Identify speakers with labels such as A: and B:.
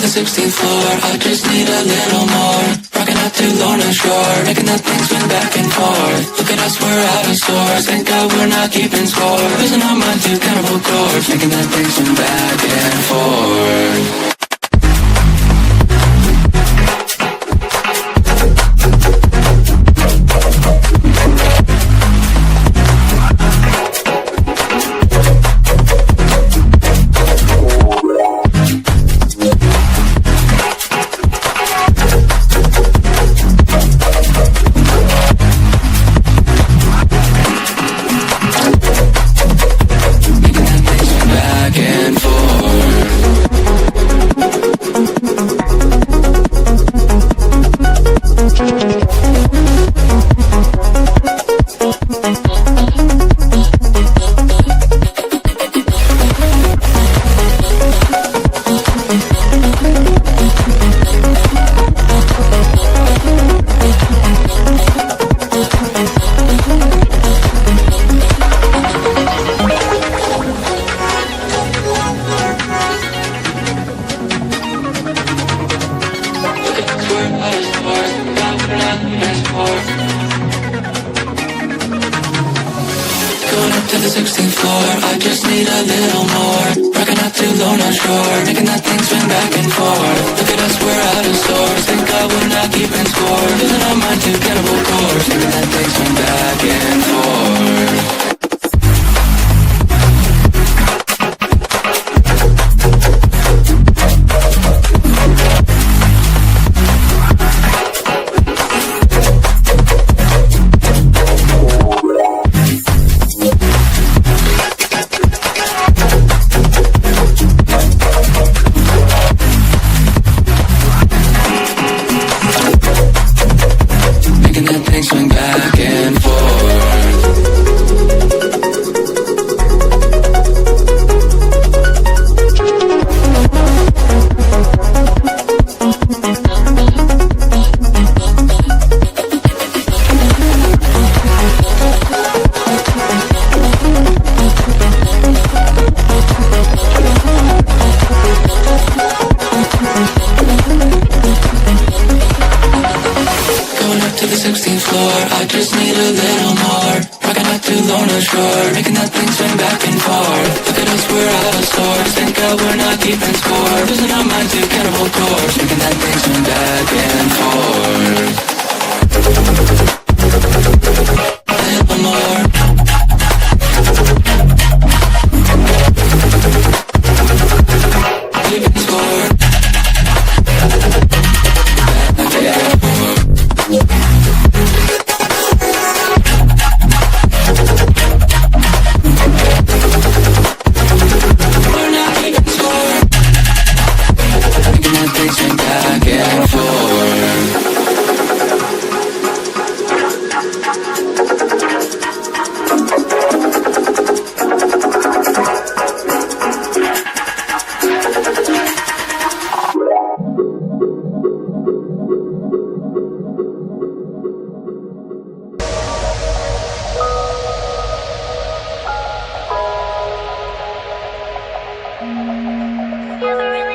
A: the 16th floor, I just need a little more. Rocking out to Lorna Shore, making that thing swing back and forth. Look at us, we're out of sorts, thank God we're not keeping score. Losing our mind to cannibal chords, making that thing swing back and forth. To the 16th floor, I just need a little more. Rocking out to Lorna Shore, making that thing swing back and forth. Look at us, we're out of sorts, thank God we're not keeping score. Losing our mind to cannibal chords, making that thing swing back and forth. Swing back and forth. To the 16th floor, I just need a little more. Rocking out to Lorna Shore, making that thing swing back and forth. Look at us, we're out of sorts, thank God we're not keeping score. Losing our mind to cannibal chords, making that thing swing back and forth. A little more. Keeping score. Back and forth.
B: Together in